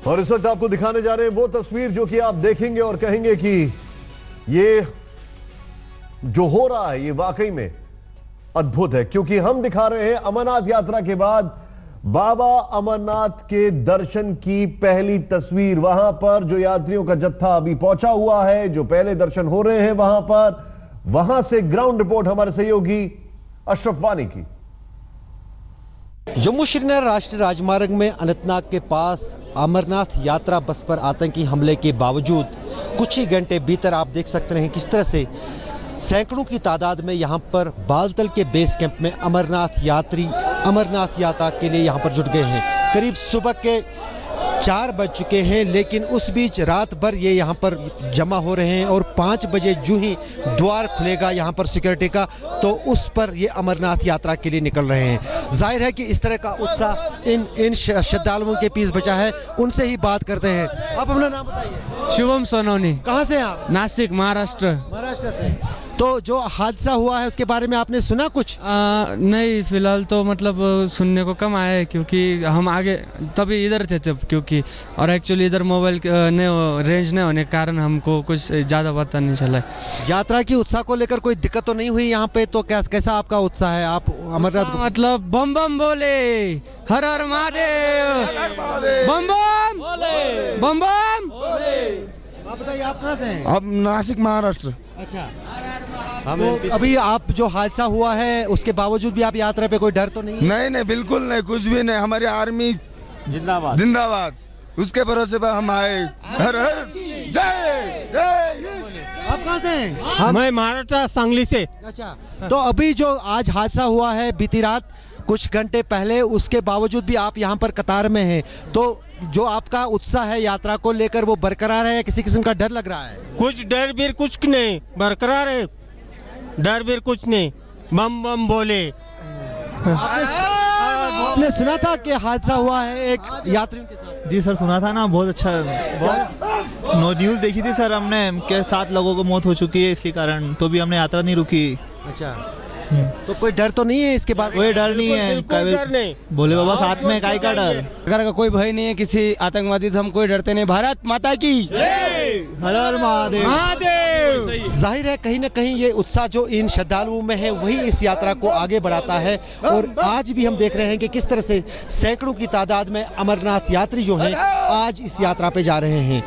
और इस वक्त आपको दिखाने जा रहे हैं वो तस्वीर जो कि आप देखेंगे और कहेंगे कि ये जो हो रहा है ये वाकई में अद्भुत है, क्योंकि हम दिखा रहे हैं अमरनाथ यात्रा के बाद बाबा अमरनाथ के दर्शन की पहली तस्वीर। वहां पर जो यात्रियों का जत्था अभी पहुंचा हुआ है, जो पहले दर्शन हो रहे हैं वहां पर, वहां से ग्राउंड रिपोर्ट हमारे सहयोगी अशरफ वानी की। जम्मू श्रीनगर राष्ट्रीय राजमार्ग में अनंतनाग के पास अमरनाथ यात्रा बस पर आतंकी हमले के बावजूद कुछ ही घंटे भीतर आप देख सकते हैं किस तरह से सैकड़ों की तादाद में यहां पर बालतल के बेस कैंप में अमरनाथ यात्री अमरनाथ यात्रा के लिए यहां पर जुट गए हैं। करीब सुबह के 4 बज चुके हैं, लेकिन उस बीच रात भर ये यहाँ पर जमा हो रहे हैं और 5 बजे जो ही द्वार खुलेगा यहाँ पर सिक्योरिटी का, तो उस पर ये अमरनाथ यात्रा के लिए निकल रहे हैं। जाहिर है कि इस तरह का उत्साह इन श्रद्धालुओं के बीच बचा है। उनसे ही बात करते हैं। आप अपना नाम बताइए। शुभम सोनोनी। कहाँ से आप? नासिक, महाराष्ट्र। महाराष्ट्र से। तो जो हादसा हुआ है उसके बारे में आपने सुना कुछ? नहीं, फिलहाल तो मतलब सुनने को कम आया है, क्योंकि हम आगे तभी इधर थे जब, क्योंकि और एक्चुअली इधर मोबाइल रेंज नहीं होने के कारण हमको कुछ ज़्यादा पता नहीं चला। यात्रा की उत्साह को लेकर कोई दिक्कत तो नहीं हुई यहाँ पे? तो कैसा आपका उत्साह है? आप अमरनाथ मतलब बम बम बोले, हर हर महादेव, बम बम बम बम। आप बताइए, आप कहाँ से हैं? अब नासिक, महाराष्ट्र। अच्छा, तो अभी आप जो हादसा हुआ है उसके बावजूद भी आप यात्रा पे कोई डर तो नहीं है? नहीं, बिल्कुल नहीं, कुछ भी नहीं। हमारी आर्मी जिंदाबाद जिंदाबाद, उसके भरोसे पर हम आए। हर हर जय जय। आप कहाँ से हैं? मैं महाराष्ट्र, सांगली से। अच्छा, तो अभी जो आज हादसा हुआ है बीती रात कुछ घंटे पहले, उसके बावजूद भी आप यहाँ पर कतार में हैं, तो जो आपका उत्साह है यात्रा को लेकर वो बरकरार है या किसी किस्म का डर लग रहा है? कुछ डर भी कुछ नहीं, बरकरार है, डर भी कुछ नहीं, बम बम बोले। आपने सुना था कि हादसा हुआ है एक यात्रियों के साथ? जी सर, सुना था ना, बहुत अच्छा। बहुत न्यूज़ देखी थी सर हमने कि 7 लोगों को मौत हो चुकी है इसी कारण, तो भी हमने यात्रा नहीं रुकी। अच्छा, तो कोई डर तो नहीं है इसके बाद? कोई डर नहीं है, डर नहीं। बोले बाबा साथ में काय का डर। अगर का कोई भय नहीं है किसी आतंकवादी से, हम कोई डरते नहीं। भारत माता की हर हर महादेव। महादेव। जाहिर है कहीं ना कहीं ये उत्साह जो इन श्रद्धालुओं में है वही इस यात्रा को आगे बढ़ाता है। और आज भी हम देख रहे हैं कि किस तरह से सैकड़ों की तादाद में अमरनाथ यात्री जो हैं आज इस यात्रा पे जा रहे हैं।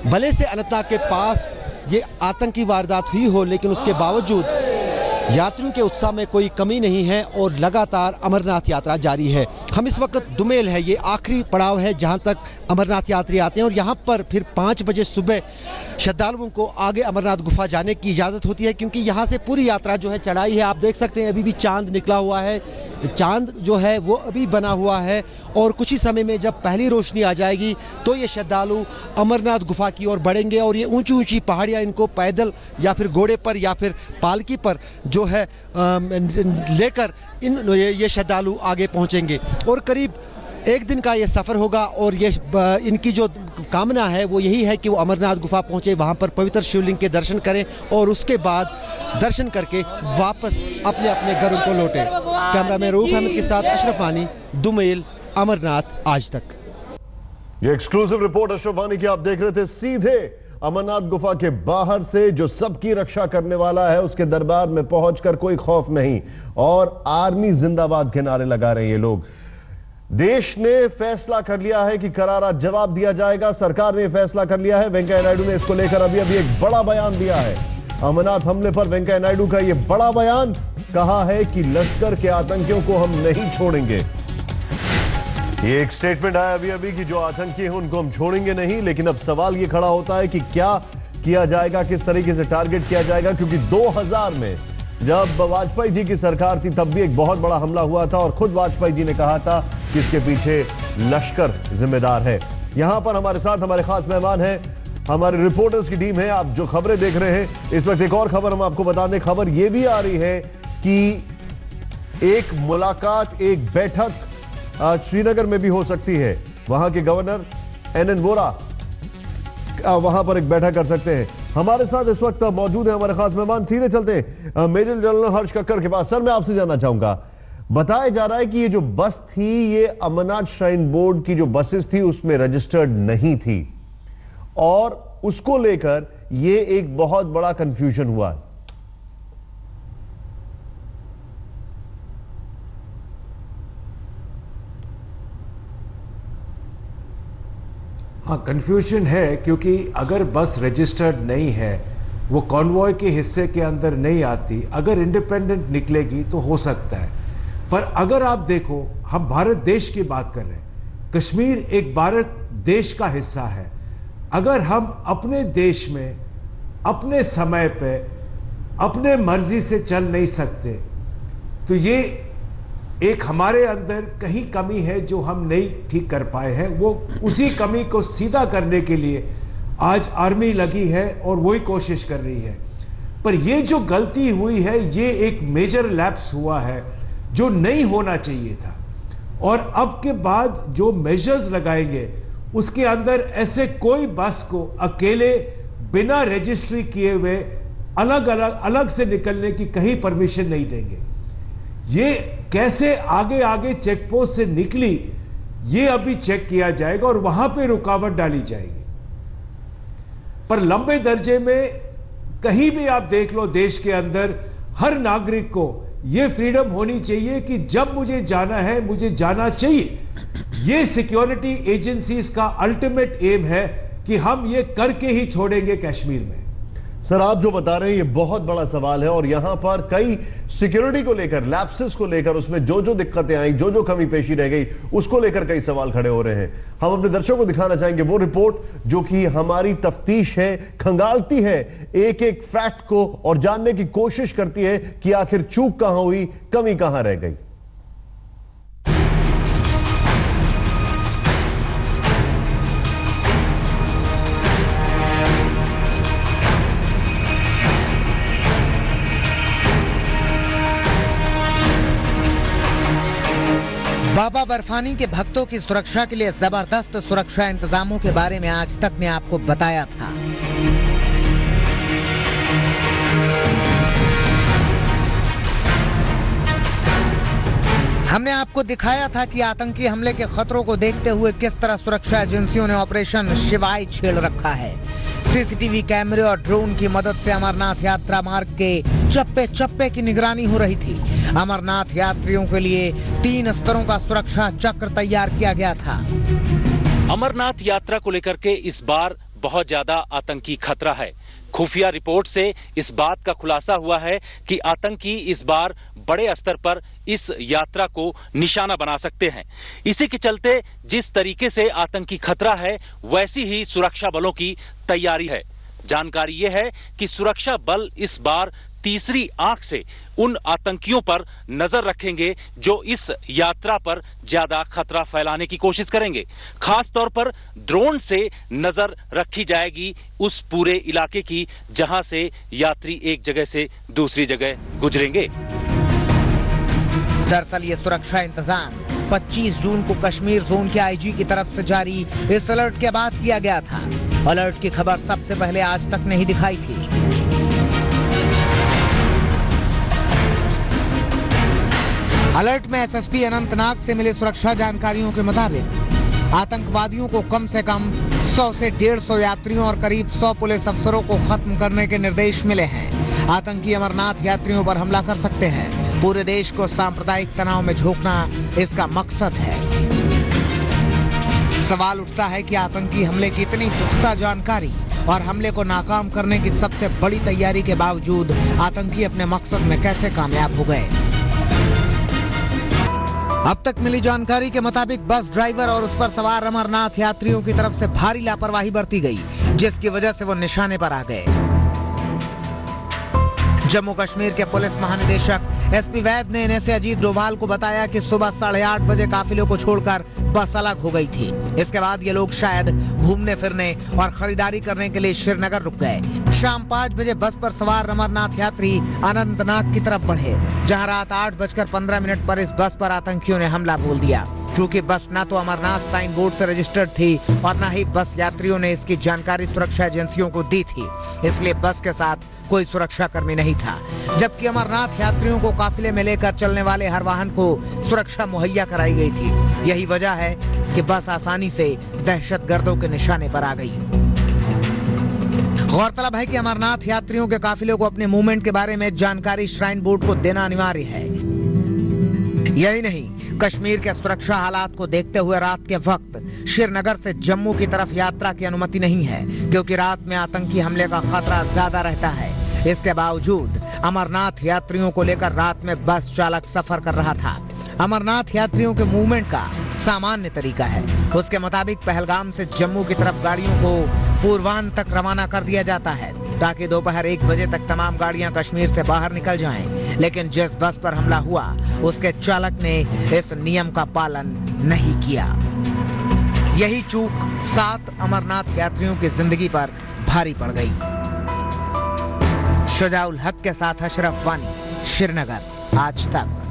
भले से अनंतनाग के पास ये आतंकी वारदात हुई हो, लेकिन उसके बावजूद यात्रियों के उत्साह में कोई कमी नहीं है और लगातार अमरनाथ यात्रा जारी है। हम इस वक्त दुमेल है, ये आखिरी पड़ाव है जहां तक अमरनाथ यात्री आते हैं और यहां पर फिर 5 बजे सुबह श्रद्धालुओं को आगे अमरनाथ गुफा जाने की इजाजत होती है, क्योंकि यहां से पूरी यात्रा जो है चढ़ाई है। आप देख सकते हैं अभी भी चांद निकला हुआ है, चांद जो है वो अभी बना हुआ है और कुछ ही समय में जब पहली रोशनी आ जाएगी तो ये श्रद्धालु अमरनाथ गुफा की ओर बढ़ेंगे और ये ऊंची ऊंची पहाड़ियां इनको पैदल या फिर घोड़े पर या फिर पालकी पर जो है लेकर ये श्रद्धालु आगे पहुंचेंगे। और करीब 1 दिन का ये सफर होगा और ये इनकी जो कामना है वो यही है कि वो अमरनाथ गुफा पहुंचे, वहां पर पवित्र शिवलिंग के दर्शन करें और उसके बाद दर्शन करके वापस अपने अपने घरों को लौटे। कैमरामैन रऊफ अहमद के साथ अशरफ वानी, दुमेल, अमरनाथ आज तक। ये एक्सक्लूसिव रिपोर्ट अशरफ वानी की आप देख रहे थे सीधे अमरनाथ गुफा के बाहर से। जो सबकी रक्षा करने वाला है उसके दरबार में पहुंचकर कोई खौफ नहीं और आर्मी जिंदाबाद के नारे लगा रहे हैं ये लोग। देश ने फैसला कर लिया है कि करारा जवाब दिया जाएगा। सरकार ने फैसला कर लिया है। वेंकैया नायडू ने इसको लेकर अभी एक बड़ा बयान दिया है। अमरनाथ हमले पर वेंकैया नायडू का यह बड़ा बयान, कहा है कि लश्कर के आतंकियों को हम नहीं छोड़ेंगे। ये एक स्टेटमेंट आया अभी कि जो आतंकी हैं उनको हम छोड़ेंगे नहीं, लेकिन अब सवाल ये खड़ा होता है कि क्या किया जाएगा, किस तरीके से टारगेट किया जाएगा, क्योंकि 2000 में जब वाजपेयी जी की सरकार थी तब भी एक बहुत बड़ा हमला हुआ था और खुद वाजपेयी जी ने कहा था कि इसके पीछे लश्कर जिम्मेदार है। यहां पर हमारे साथ हमारे खास मेहमान हैं, हमारे रिपोर्टर्स की टीम है। आप जो खबरें देख रहे हैं इस वक्त, एक और खबर हम आपको बता दें। खबर यह भी आ रही है कि एक मुलाकात, एक बैठक श्रीनगर में भी हो सकती है। वहां के गवर्नर NN वोरा वहां पर एक बैठक कर सकते हैं। हमारे साथ इस वक्त मौजूद है हमारे खास मेहमान। सीधे चलते हैं मेजर जनरल हर्ष कक्कर के पास। सर, मैं आपसे जानना चाहूंगा, बताया जा रहा है कि ये जो बस थी ये अमरनाथ श्राइन बोर्ड की जो बसेस थी उसमें रजिस्टर्ड नहीं थी और उसको लेकर ये एक बहुत बड़ा कंफ्यूजन हुआ। हाँ, कंफ्यूजन है क्योंकि अगर बस रजिस्टर्ड नहीं है, वो कॉन्वॉय के हिस्से के अंदर नहीं आती, अगर इंडिपेंडेंट निकलेगी तो हो सकता है। पर अगर आप देखो, हम भारत देश की बात कर रहे हैं, कश्मीर एक भारत देश का हिस्सा है। अगर हम अपने देश में अपने समय पे अपने मर्जी से चल नहीं सकते तो ये एक हमारे अंदर कहीं कमी है जो हम नहीं ठीक कर पाए हैं। वो उसी कमी को सीधा करने के लिए आज आर्मी लगी है और वही कोशिश कर रही है। पर ये जो गलती हुई है ये एक मेजर लैप्स हुआ है जो नहीं होना चाहिए था। और अब के बाद जो मेजर्स लगाएंगे उसके अंदर ऐसे कोई बस को अकेले बिना रजिस्ट्री किए हुए अलग से निकलने की कहीं परमिशन नहीं देंगे। ये कैसे आगे आगे चेक पोस्ट से निकली ये अभी चेक किया जाएगा और वहां पे रुकावट डाली जाएगी। पर लंबे दर्जे में कहीं भी आप देख लो देश के अंदर हर नागरिक को यह फ्रीडम होनी चाहिए कि जब मुझे जाना है मुझे जाना चाहिए। यह सिक्योरिटी एजेंसीज का अल्टीमेट एम है कि हम ये करके ही छोड़ेंगे कश्मीर में। सर, आप जो बता रहे हैं ये बहुत बड़ा सवाल है और यहां पर कई सिक्योरिटी को लेकर, लैप्सेस को लेकर, उसमें जो जो दिक्कतें आई, जो जो कमी पेशी रह गई, उसको लेकर कई सवाल खड़े हो रहे हैं। हम अपने दर्शकों को दिखाना चाहेंगे वो रिपोर्ट जो कि हमारी तफ्तीश है, खंगालती है एक एक फैक्ट को और जानने की कोशिश करती है कि आखिर चूक कहां हुई, कमी कहां रह गई। बाबा बर्फानी के भक्तों की सुरक्षा के लिए जबरदस्त सुरक्षा इंतजामों के बारे में आज तक ने आपको बताया था। हमने आपको दिखाया था कि आतंकी हमले के खतरों को देखते हुए किस तरह सुरक्षा एजेंसियों ने ऑपरेशन शिवाय छेड़ रखा है। सीसीटीवी कैमरे और ड्रोन की मदद से अमरनाथ यात्रा मार्ग के चप्पे चप्पे की निगरानी हो रही थी। अमरनाथ यात्रियों के लिए 3 स्तरों का सुरक्षा चक्र तैयार किया गया था। अमरनाथ यात्रा को लेकर के इस बार बहुत ज्यादा आतंकी खतरा है। खुफिया रिपोर्ट से इस बात का खुलासा हुआ है कि आतंकी इस बार बड़े स्तर पर इस यात्रा को निशाना बना सकते हैं। इसी के चलते जिस तरीके से आतंकी खतरा है वैसी ही सुरक्षा बलों की तैयारी है। जानकारी यह है कि सुरक्षा बल इस बार तीसरी आंख से उन आतंकियों पर नजर रखेंगे जो इस यात्रा पर ज्यादा खतरा फैलाने की कोशिश करेंगे। खास तौर पर ड्रोन से नजर रखी जाएगी उस पूरे इलाके की जहां से यात्री एक जगह से दूसरी जगह गुजरेंगे। दरअसल ये सुरक्षा इंतजाम 25 जून को कश्मीर जोन के आईजी की तरफ से जारी इस अलर्ट के बाद किया गया था। अलर्ट की खबर सबसे पहले आज तक नहीं दिखाई थी। अलर्ट में एसएसपी अनंतनाग से मिली सुरक्षा जानकारियों के मुताबिक आतंकवादियों को कम से कम 100 से 150 यात्रियों और करीब 100 पुलिस अफसरों को खत्म करने के निर्देश मिले हैं। आतंकी अमरनाथ यात्रियों पर हमला कर सकते हैं। पूरे देश को सांप्रदायिक तनाव में झोंकना इसका मकसद है। सवाल उठता है कि आतंकी हमले की इतनी पुख्ता जानकारी और हमले को नाकाम करने की सबसे बड़ी तैयारी के बावजूद आतंकी अपने मकसद में कैसे कामयाब हो गए। अब तक मिली जानकारी के मुताबिक बस ड्राइवर और उस पर सवार अमरनाथ यात्रियों की तरफ से भारी लापरवाही बरती गई, जिसकी वजह से वो निशाने पर आ गए। जम्मू कश्मीर के पुलिस महानिदेशक एसपी वैद ने एनएसए अजीत डोभाल को बताया कि सुबह 8:30 बजे काफिले को छोड़कर बस अलग हो गई थी। इसके बाद ये लोग शायद घूमने फिरने और खरीदारी करने के लिए श्रीनगर रुक गए। शाम 5 बजे बस पर सवार अमरनाथ यात्री अनंतनाग की तरफ बढ़े, जहां रात 8:15 पर इस बस पर आतंकियों ने हमला बोल दिया। क्योंकि बस न तो अमरनाथ साइन बोर्ड से रजिस्टर्ड थी और न ही बस यात्रियों ने इसकी जानकारी सुरक्षा एजेंसियों को दी थी, इसलिए बस के साथ कोई सुरक्षाकर्मी नहीं था, जबकि अमरनाथ यात्रियों को काफिले में लेकर चलने वाले हर वाहन को सुरक्षा मुहैया कराई गई थी। यही वजह है कि बस आसानी से दहशतगर्दों के निशाने पर आ गई। गौरतलब है कि अमरनाथ यात्रियों के काफिले को अपने मूवमेंट के बारे में जानकारी श्राइन बोर्ड को देना अनिवार्य है। यही नहीं, कश्मीर के सुरक्षा हालात को देखते हुए रात के वक्त श्रीनगर से जम्मू की तरफ यात्रा की अनुमति नहीं है, क्योंकि रात में आतंकी हमले का खतरा ज्यादा रहता है। इसके बावजूद अमरनाथ यात्रियों को लेकर रात में बस चालक सफर कर रहा था। अमरनाथ यात्रियों के मूवमेंट का सामान्य तरीका है। उसके मुताबिक पहलगाम से जम्मू की तरफ गाड़ियों को पूर्वांत तक रवाना कर दिया जाता है, ताकि दोपहर 1 बजे तक तमाम गाड़ियां कश्मीर से बाहर निकल जाएं। लेकिन जिस बस पर हमला हुआ, उसके चालक ने इस नियम का पालन नहीं किया। यही चूक 7 अमरनाथ यात्रियों की जिंदगी पर भारी पड़ गई। शुजाउल हक के साथ अशरफ वानी, श्रीनगर, आज तक।